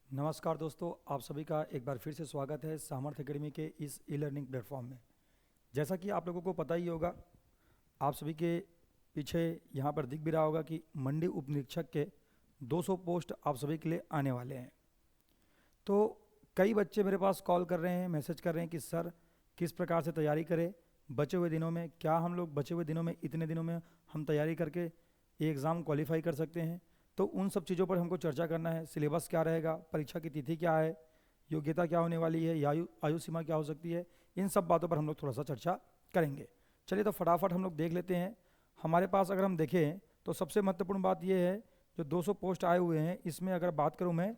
नमस्कार दोस्तों, आप सभी का एक बार फिर से स्वागत है सामर्थ्य एकेडमी के इस ई लर्निंग प्लेटफॉर्म में। जैसा कि आप लोगों को पता ही होगा, आप सभी के पीछे यहाँ पर दिख भी रहा होगा कि मंडी उप निरीक्षक के 200 पोस्ट आप सभी के लिए आने वाले हैं। तो कई बच्चे मेरे पास कॉल कर रहे हैं, मैसेज कर रहे हैं कि सर किस प्रकार से तैयारी करें बचे हुए दिनों में, क्या हम लोग बचे हुए दिनों में इतने दिनों में हम तैयारी करके ये एग्ज़ाम क्वालिफाई कर सकते हैं। तो उन सब चीज़ों पर हमको चर्चा करना है। सिलेबस क्या रहेगा, परीक्षा की तिथि क्या है, योग्यता क्या होने वाली है, या आयु सीमा क्या हो सकती है, इन सब बातों पर हम लोग थोड़ा सा चर्चा करेंगे। चलिए तो फटाफट हम लोग देख लेते हैं। हमारे पास अगर हम देखें तो सबसे महत्वपूर्ण बात यह है, जो 200 पोस्ट आए हुए हैं इसमें अगर बात करूं मैं,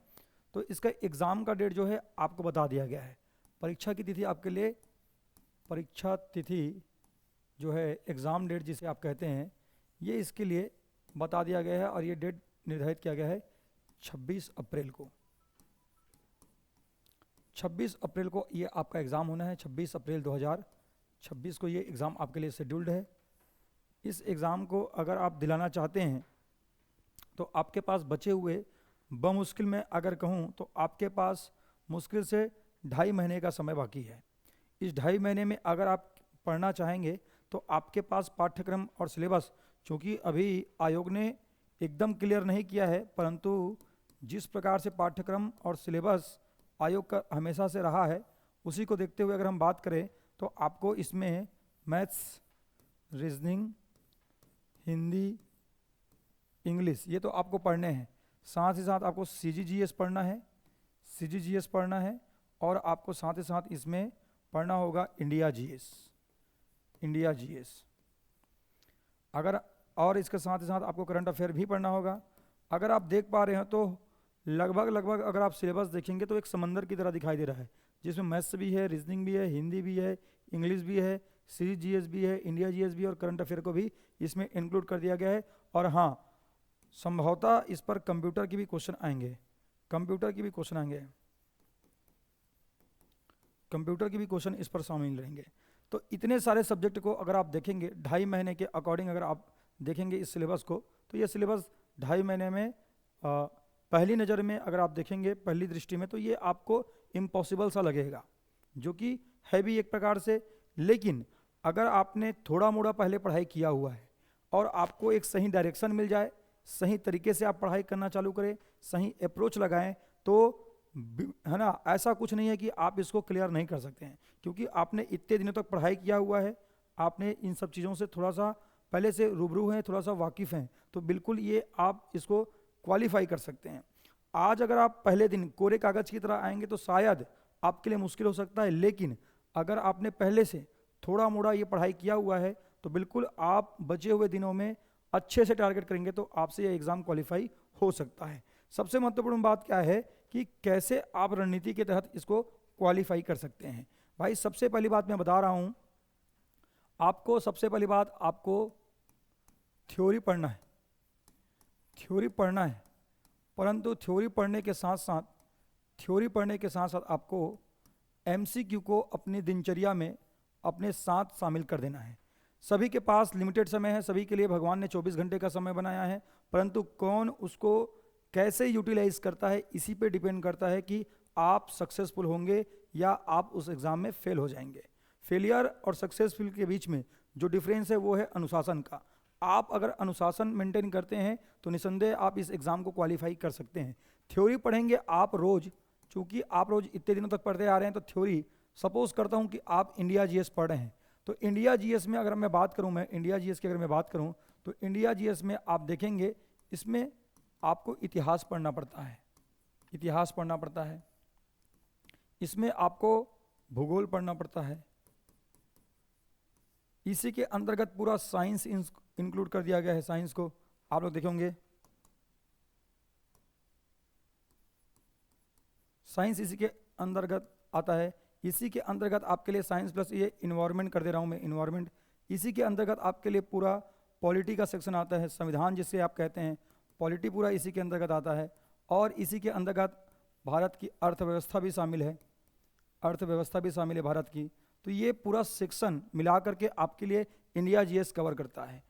तो इसका एग्ज़ाम का डेट जो है आपको बता दिया गया है। परीक्षा की तिथि आपके लिए, परीक्षा तिथि जो है एग्ज़ाम डेट जिसे आप कहते हैं, ये इसके लिए बता दिया गया है और ये डेट निर्धारित किया गया है 26 अप्रैल को। 26 अप्रैल को ये आपका एग्ज़ाम होना है। 26 अप्रैल 2026 को ये एग्ज़ाम आपके लिए शेड्यूल्ड है। इस एग्ज़ाम को अगर आप दिलाना चाहते हैं तो आपके पास बचे हुए बमुश्किल में अगर कहूँ तो आपके पास मुश्किल से 2.5 महीने का समय बाकी है। इस 2.5 महीने में अगर आप पढ़ना चाहेंगे तो आपके पास पाठ्यक्रम और सिलेबस, चूँकि अभी आयोग ने एकदम क्लियर नहीं किया है, परंतु जिस प्रकार से पाठ्यक्रम और सिलेबस आयोग का हमेशा से रहा है उसी को देखते हुए अगर हम बात करें तो आपको इसमें मैथ्स, रीजनिंग, हिंदी, इंग्लिश ये तो आपको पढ़ने हैं। साथ ही साथ आपको CGGS पढ़ना है, CGGS पढ़ना है, और आपको साथ ही साथ इसमें पढ़ना होगा इंडिया जीएस अगर, और इसके साथ ही साथ आपको करंट अफेयर भी पढ़ना होगा। अगर आप देख पा रहे हैं तो लगभग अगर आप सिलेबस देखेंगे तो एक समंदर की तरह दिखाई दे रहा है, जिसमें मैथ्स भी है, रीजनिंग भी है, हिंदी भी है, इंग्लिश भी है, CGGS भी है, इंडिया जीएस भी, और करंट अफेयर को भी इसमें इंक्लूड कर दिया गया है। और हाँ, संभवतः इस पर कंप्यूटर की भी क्वेश्चन आएंगे, कंप्यूटर की भी क्वेश्चन इस पर शामिल रहेंगे। तो इतने सारे सब्जेक्ट को अगर आप देखेंगे 2.5 महीने के अकॉर्डिंग, अगर आप देखेंगे इस सिलेबस को, तो ये सिलेबस 2.5 महीने में पहली नज़र में अगर आप देखेंगे, पहली दृष्टि में, तो ये आपको इम्पॉसिबल सा लगेगा, जो कि है भी एक प्रकार से। लेकिन अगर आपने थोड़ा मोड़ा पहले पढ़ाई किया हुआ है और आपको एक सही डायरेक्शन मिल जाए, सही तरीके से आप पढ़ाई करना चालू करें, सही अप्रोच लगाएं, तो है ना, ऐसा कुछ नहीं है कि आप इसको क्लियर नहीं कर सकते हैं, क्योंकि आपने इतने दिनों तक पढ़ाई किया हुआ है, आपने इन सब चीज़ों से थोड़ा सा पहले से रूबरू हैं, थोड़ा सा वाकिफ़ हैं, तो बिल्कुल ये आप इसको क्वालिफाई कर सकते हैं। आज अगर आप पहले दिन कोरे कागज़ की तरह आएंगे तो शायद आपके लिए मुश्किल हो सकता है, लेकिन अगर आपने पहले से थोड़ा मोड़ा ये पढ़ाई किया हुआ है तो बिल्कुल आप बचे हुए दिनों में अच्छे से टारगेट करेंगे तो आपसे ये एग्ज़ाम क्वालिफाई हो सकता है। सबसे महत्वपूर्ण बात क्या है कि कैसे आप रणनीति के तहत इसको क्वालिफाई कर सकते हैं। भाई सबसे पहली बात मैं बता रहा हूँ आपको, सबसे पहली बात आपको थ्योरी पढ़ना है, परंतु थ्योरी पढ़ने के साथ साथ आपको MCQ को अपनी दिनचर्या में अपने साथ शामिल कर देना है। सभी के पास लिमिटेड समय है, सभी के लिए भगवान ने 24 घंटे का समय बनाया है, परंतु कौन उसको कैसे यूटिलाइज करता है इसी पे डिपेंड करता है कि आप सक्सेसफुल होंगे या आप उस एग्ज़ाम में फेल हो जाएंगे। फेलियर और सक्सेसफुल के बीच में जो डिफरेंस है वो है अनुशासन का। आप अगर अनुशासन मेंटेन करते हैं तो निसंदेह आप इस एग्ज़ाम को क्वालिफाई कर सकते हैं। थ्योरी पढ़ेंगे आप रोज़, चूँकि आप रोज़ इतने दिनों तक पढ़ते आ रहे हैं, तो थ्योरी सपोज करता हूँ कि आप इंडिया जीएस पढ़ रहे हैं, तो इंडिया जीएस में अगर मैं बात करूँ, इंडिया जीएस की अगर मैं बात करूँ, तो इंडिया जीएस में आप देखेंगे इसमें आपको इतिहास पढ़ना पड़ता है, इसमें आपको भूगोल पढ़ना पड़ता है, इसी के अंतर्गत पूरा साइंस इंक्लूड कर दिया गया है। साइंस को आप लोग देखेंगे, साइंस इसी के अंतर्गत आता है। इसी के अंतर्गत आपके लिए साइंस प्लस ये इन्वायरमेंट कर दे रहा हूँ मैं, इन्वायरमेंट। इसी के अंतर्गत आपके लिए पूरा पॉलिटी का सेक्शन आता है, संविधान जिसे आप कहते हैं, पॉलिटी पूरा इसी के अंतर्गत आता है। और इसी के अंतर्गत भारत की अर्थव्यवस्था भी शामिल है, भारत की। तो ये पूरा सेक्शन मिला करके आपके लिए इंडिया जीएस कवर करता है।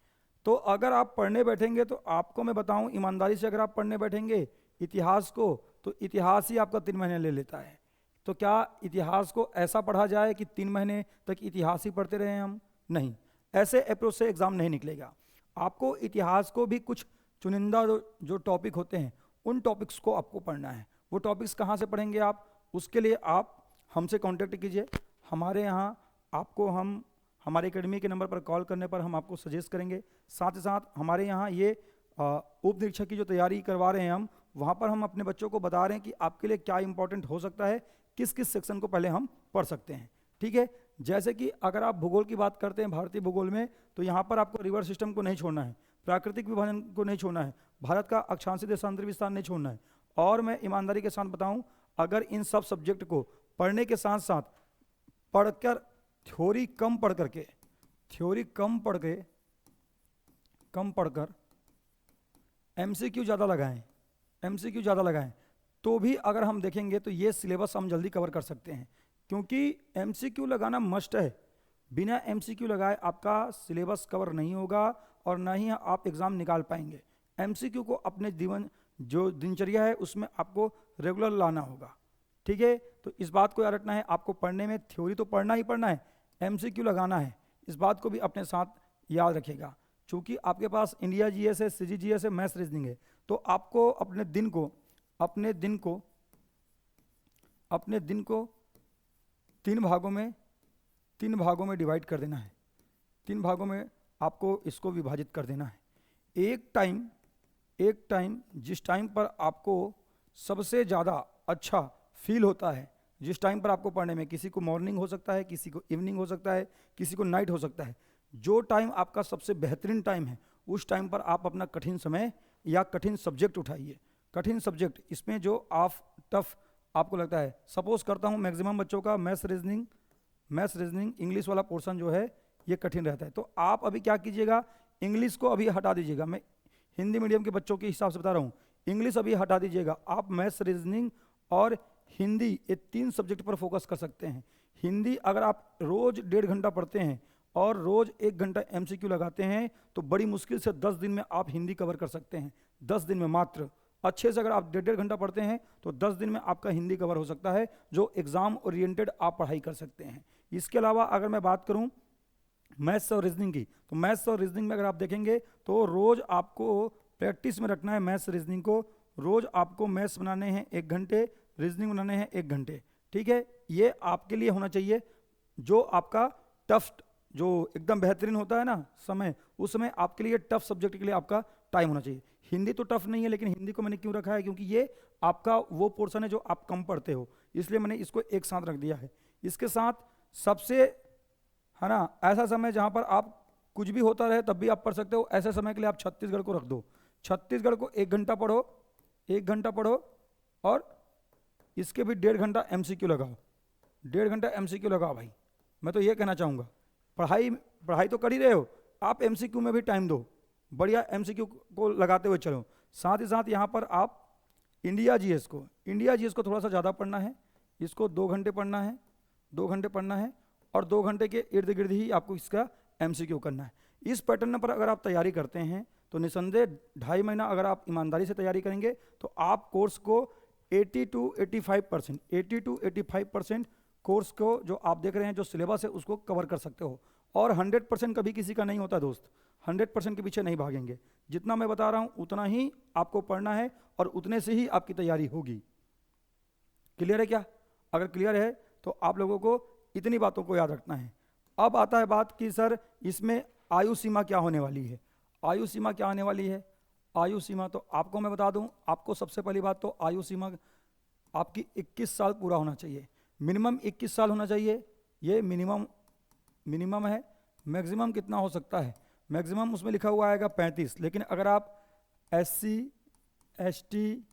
तो अगर आप पढ़ने बैठेंगे तो आपको मैं बताऊं ईमानदारी से, अगर आप पढ़ने बैठेंगे इतिहास को, तो इतिहास ही आपका 3 महीने ले लेता है। तो क्या इतिहास को ऐसा पढ़ा जाए कि 3 महीने तक इतिहास ही पढ़ते रहे हम? नहीं, ऐसे अप्रोच से एग्ज़ाम नहीं निकलेगा। आपको इतिहास को भी कुछ चुनिंदा जो टॉपिक होते हैं उन टॉपिक्स को आपको पढ़ना है। वो टॉपिक्स कहाँ से पढ़ेंगे आप? उसके लिए आप हमसे कांटेक्ट कीजिए। हमारे यहाँ आपको हम हमारे एकेडमी के नंबर पर कॉल करने पर हम आपको सजेस्ट करेंगे। साथ ही साथ हमारे यहाँ ये उप निरीक्षक की जो तैयारी करवा रहे हैं हम, वहाँ पर हम अपने बच्चों को बता रहे हैं कि आपके लिए क्या इंपॉर्टेंट हो सकता है, किस किस सेक्शन को पहले हम पढ़ सकते हैं। ठीक है, जैसे कि अगर आप भूगोल की बात करते हैं, भारतीय भूगोल में, तो यहाँ पर आपको रिवर सिस्टम को नहीं छोड़ना है, प्राकृतिक विभाजन को नहीं छोड़ना है, भारत का अक्षांशीय देशांतरी विस्तार नहीं छोड़ना है। और मैं ईमानदारी के साथ बताऊं, अगर इन सब सब्जेक्ट को पढ़ने के साथ साथ पढ़कर थ्योरी कम पढ़कर एमसीक्यू ज़्यादा लगाएं, तो भी अगर हम देखेंगे तो ये सिलेबस हम जल्दी कवर कर सकते हैं, क्योंकि एमसीक्यू लगाना मस्ट है। बिना एमसीक्यू लगाए आपका सिलेबस कवर नहीं होगा और ना ही आप एग्ज़ाम निकाल पाएंगे। एमसीक्यू को अपने जीवन जो दिनचर्या है उसमें आपको रेगुलर लाना होगा। ठीक है, तो इस बात को याद रखना है, आपको पढ़ने में थ्योरी तो पढ़ना ही पढ़ना है, एमसीक्यू लगाना है, इस बात को भी अपने साथ याद रखिएगा। चूँकि आपके पास इंडिया जीएस है, सीजीजीएस है, मैथ्स रीजनिंग है, तो आपको अपने दिन को 3 भागों में डिवाइड कर देना है। 3 भागों में आपको इसको विभाजित कर देना है। एक टाइम जिस टाइम पर आपको सबसे ज़्यादा अच्छा फील होता है, जिस टाइम पर आपको पढ़ने में, किसी को मॉर्निंग हो सकता है, किसी को इवनिंग हो सकता है, किसी को नाइट हो सकता है, जो टाइम आपका सबसे बेहतरीन टाइम है, उस टाइम पर आप अपना कठिन समय या कठिन सब्जेक्ट उठाइए। कठिन सब्जेक्ट, इसमें जो टफ आपको लगता है, सपोज करता हूँ मैक्सिमम बच्चों का मैथ्स रीजनिंग इंग्लिश वाला पोर्शन जो है ये कठिन रहता है, तो आप अभी क्या कीजिएगा, इंग्लिश को अभी हटा दीजिएगा। मैं हिंदी मीडियम के बच्चों के हिसाब से बता रहा हूँ, इंग्लिश अभी हटा दीजिएगा। आप मैथ्स रीजनिंग और हिंदी, ये 3 सब्जेक्ट पर फोकस कर सकते हैं। हिंदी अगर आप रोज 1.5 घंटा पढ़ते हैं और रोज 1 घंटा एमसीक्यू लगाते हैं, तो बड़ी मुश्किल से 10 दिन में आप हिंदी कवर कर सकते हैं। 10 दिन में मात्र अच्छे से अगर आप 1.5 घंटा पढ़ते हैं तो 10 दिन में आपका हिंदी कवर हो सकता है, जो एग्जाम ओरिएंटेड आप पढ़ाई कर सकते हैं। इसके अलावा अगर मैं बात करूं मैथ्स और रीजनिंग की, तो मैथ्स और रीजनिंग में अगर आप देखेंगे तो रोज आपको प्रैक्टिस में रखना है मैथ्स रीजनिंग को। रोज आपको मैथ्स बनाने हैं 1 घंटे, रीजनिंग बनाने हैं 1 घंटे। ठीक है, ये आपके लिए होना चाहिए। जो आपका टफ, जो एकदम बेहतरीन होता है ना समय, उस समय आपके लिए टफ सब्जेक्ट के लिए आपका टाइम होना चाहिए। हिंदी तो टफ नहीं है, लेकिन हिंदी को मैंने क्यों रखा है, क्योंकि ये आपका वो पोर्शन है जो आप कम पढ़ते हो, इसलिए मैंने इसको एक साथ रख दिया है। इसके साथ सबसे, है ना, ऐसा समय जहाँ पर आप कुछ भी होता रहे तब भी आप पढ़ सकते हो, ऐसे समय के लिए आप छत्तीसगढ़ को रख दो। छत्तीसगढ़ को 1 घंटा पढ़ो, 1 घंटा पढ़ो, और इसके भी 1.5 घंटा एमसीक्यू लगाओ। 1.5 घंटा एमसीक्यू लगाओ भाई। मैं तो ये कहना चाहूँगा, पढ़ाई तो कर ही रहे हो, आप एमसीक्यू में भी टाइम दो, बढ़िया एमसीक्यू को लगाते हुए चलो। साथ ही साथ यहाँ पर आप इंडिया जीएस को थोड़ा सा ज़्यादा पढ़ना है, इसको 2 घंटे पढ़ना है, 2 घंटे पढ़ना है, और 2 घंटे के इर्द गिर्द ही आपको इसका एमसीक्यू करना है। इस पैटर्न पर अगर आप तैयारी करते हैं तो निसंदेह 2.5 महीना अगर आप ईमानदारी से तैयारी करेंगे तो आप कोर्स को 80 to 85% कोर्स को जो आप देख रहे हैं, जो सिलेबस है, उसको कवर कर सकते हो। और 100% कभी किसी का नहीं होता दोस्त, 100% के पीछे नहीं भागेंगे। जितना मैं बता रहा हूँ उतना ही आपको पढ़ना है और उतने से ही आपकी तैयारी होगी। क्लियर है क्या? अगर क्लियर है तो आप लोगों को इतनी बातों को याद रखना है। अब आता है बात कि सर इसमें आयु सीमा क्या होने वाली है। आयु सीमा क्या होने वाली है? आयु सीमा तो आपको मैं बता दूं, आपको सबसे पहली बात तो आयु सीमा आपकी 21 साल पूरा होना चाहिए, मिनिमम 21 साल होना चाहिए। ये मिनिमम है। मैक्सिमम कितना हो सकता है? मैक्सिमम उसमें लिखा हुआ आएगा 35, लेकिन अगर आप SC ST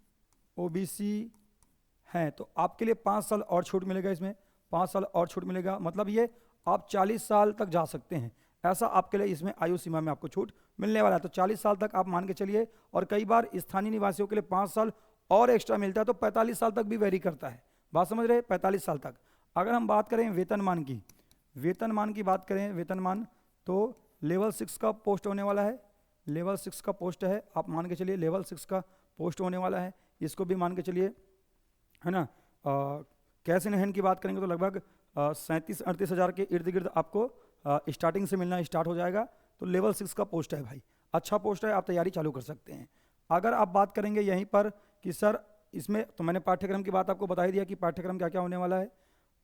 OBC हैं तो आपके लिए 5 साल और छूट मिलेगा। इसमें 5 साल और छूट मिलेगा, मतलब ये आप 40 साल तक जा सकते हैं, ऐसा आपके लिए इसमें आयु सीमा में आपको छूट मिलने वाला है। तो 40 साल तक आप मान के चलिए, और कई बार स्थानीय निवासियों के लिए 5 साल और एक्स्ट्रा मिलता है, तो 45 साल तक भी वेरी करता है। बात समझ रहे हैं? 45 साल तक। अगर हम बात करें वेतनमान की बात करें, वेतनमान तो लेवल 6 का पोस्ट होने वाला है, लेवल 6 का पोस्ट है, आप मान के चलिए लेवल 6 का पोस्ट होने वाला है, इसको भी मान के चलिए है ना। कैश इन हैंड की बात करेंगे तो लगभग 37-38 हज़ार के इर्द गिर्द आपको स्टार्टिंग से मिलना स्टार्ट हो जाएगा। तो लेवल 6 का पोस्ट है भाई, अच्छा पोस्ट है, आप तैयारी चालू कर सकते हैं। अगर आप बात करेंगे यहीं पर कि सर इसमें, तो मैंने पाठ्यक्रम की बात आपको बता ही दिया कि पाठ्यक्रम क्या क्या होने वाला है।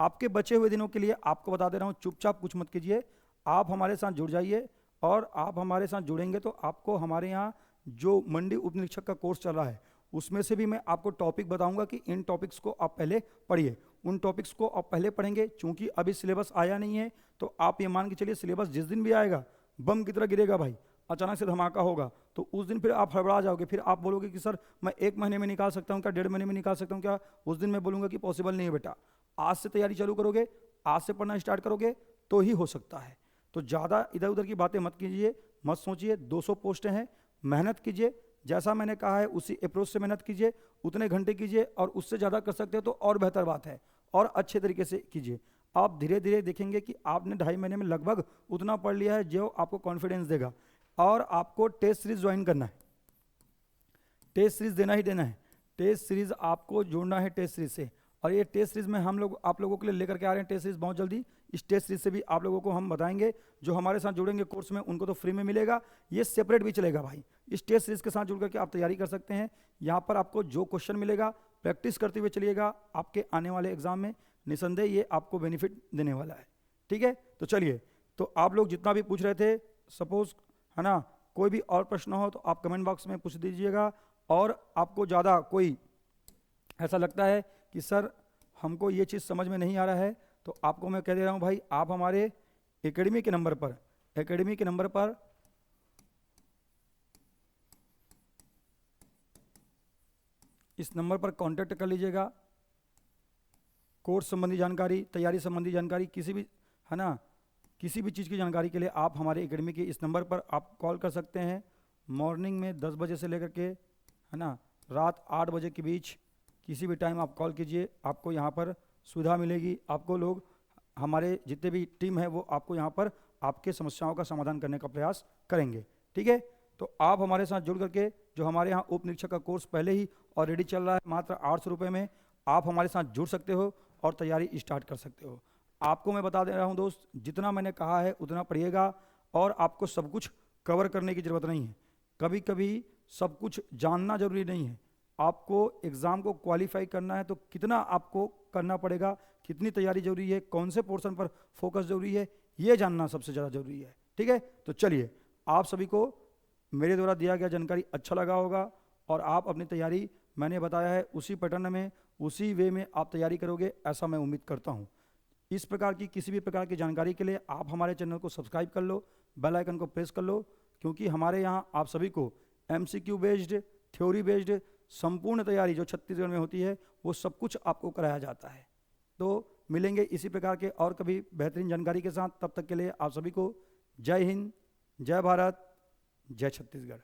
आपके बचे हुए दिनों के लिए आपको बता दे रहा हूँ, चुपचाप कुछ मत कीजिए, आप हमारे साथ जुड़ जाइए। और आप हमारे साथ जुड़ेंगे तो आपको हमारे यहाँ जो मंडी उप निरीक्षक का कोर्स चल रहा है उसमें से भी मैं आपको टॉपिक बताऊंगा कि इन टॉपिक्स को आप पहले पढ़िए। उन टॉपिक्स को आप पहले पढ़ेंगे, चूंकि अभी सिलेबस आया नहीं है, तो आप ये मान के चलिए सिलेबस जिस दिन भी आएगा बम की तरह गिरेगा भाई, अचानक से धमाका होगा, तो उस दिन फिर आप हड़बड़ा जाओगे, फिर आप बोलोगे कि सर मैं 1 महीने में निकाल सकता हूँ क्या, 1.5 महीने में निकाल सकता हूँ क्या। उस दिन मैं बोलूँगा कि पॉसिबल नहीं है बेटा, आज से तैयारी चालू करोगे, आज से पढ़ना स्टार्ट करोगे तो ही हो सकता है। तो ज़्यादा इधर उधर की बातें मत कीजिए, मत सोचिए। 200 पोस्टें हैं, मेहनत कीजिए, जैसा मैंने कहा है उसी अप्रोच से मेहनत कीजिए, उतने घंटे कीजिए, और उससे ज़्यादा कर सकते हो तो और बेहतर बात है, और अच्छे तरीके से कीजिए। आप धीरे धीरे देखेंगे कि आपने 2.5 महीने में लगभग उतना पढ़ लिया है जो आपको कॉन्फिडेंस देगा। और आपको टेस्ट सीरीज ज्वाइन करना है, टेस्ट सीरीज देना ही देना है, टेस्ट सीरीज आपको जोड़ना है टेस्ट सीरीज से। और ये टेस्ट सीरीज में हम लोग आप लोगों के लिए लेकर के आ रहे हैं टेस्ट सीरीज बहुत जल्दी। इस टेस्ट सीरीज से भी आप लोगों को हम बताएंगे, जो हमारे साथ जुड़ेंगे कोर्स में उनको तो फ्री में मिलेगा, ये सेपरेट भी चलेगा भाई। इस टेस्ट सीरीज के साथ जुड़ करके आप तैयारी कर सकते हैं। यहाँ पर आपको जो क्वेश्चन मिलेगा प्रैक्टिस करते हुए चलिएगा, आपके आने वाले एग्जाम में निसंदेह ये आपको बेनिफिट देने वाला है। ठीक है, तो चलिए, तो आप लोग जितना भी पूछ रहे थे, सपोज है ना, कोई भी और प्रश्न हो तो आप कमेंट बॉक्स में पूछ दीजिएगा। और आपको ज़्यादा कोई ऐसा लगता है कि सर हमको ये चीज़ समझ में नहीं आ रहा है, तो आपको मैं कह दे रहा हूँ भाई, आप हमारे एकेडमी के नंबर पर इस नंबर पर कांटेक्ट कर लीजिएगा। कोर्स संबंधी जानकारी, तैयारी संबंधी जानकारी, किसी भी है ना, किसी भी चीज़ की जानकारी के लिए आप हमारे एकेडमी के इस नंबर पर आप कॉल कर सकते हैं। मॉर्निंग में 10 बजे से लेकर के है ना रात 8 बजे के बीच किसी भी टाइम आप कॉल कीजिए, आपको यहाँ पर सुविधा मिलेगी। आपको लोग, हमारे जितने भी टीम है वो आपको यहाँ पर आपके समस्याओं का समाधान करने का प्रयास करेंगे। ठीक है, तो आप हमारे साथ जुड़ करके, जो हमारे यहाँ उप निरीक्षक का कोर्स पहले ही ऑलरेडी चल रहा है, मात्र 800 रुपये में आप हमारे साथ जुड़ सकते हो और तैयारी स्टार्ट कर सकते हो। आपको मैं बता दे रहा हूँ दोस्त, जितना मैंने कहा है उतना पढ़िएगा, और आपको सब कुछ कवर करने की ज़रूरत नहीं है। कभी कभी सब कुछ जानना जरूरी नहीं है। आपको एग्ज़ाम को क्वालिफाई करना है तो कितना आपको करना पड़ेगा, कितनी तैयारी जरूरी है, कौन से पोर्शन पर फोकस जरूरी है, ये जानना सबसे ज़्यादा जरूरी है। ठीक है, तो चलिए, आप सभी को मेरे द्वारा दिया गया जानकारी अच्छा लगा होगा, और आप अपनी तैयारी मैंने बताया है उसी पैटर्न में, उसी वे में आप तैयारी करोगे, ऐसा मैं उम्मीद करता हूँ। इस प्रकार की किसी भी प्रकार की जानकारी के लिए आप हमारे चैनल को सब्सक्राइब कर लो, बेल आइकन को प्रेस कर लो, क्योंकि हमारे यहाँ आप सभी को MCQ बेस्ड, थ्योरी बेस्ड संपूर्ण तैयारी जो छत्तीसगढ़ में होती है वो सब कुछ आपको कराया जाता है। तो मिलेंगे इसी प्रकार के और कभी बेहतरीन जानकारी के साथ। तब तक के लिए आप सभी को जय हिंद, जय भारत, जय छत्तीसगढ़।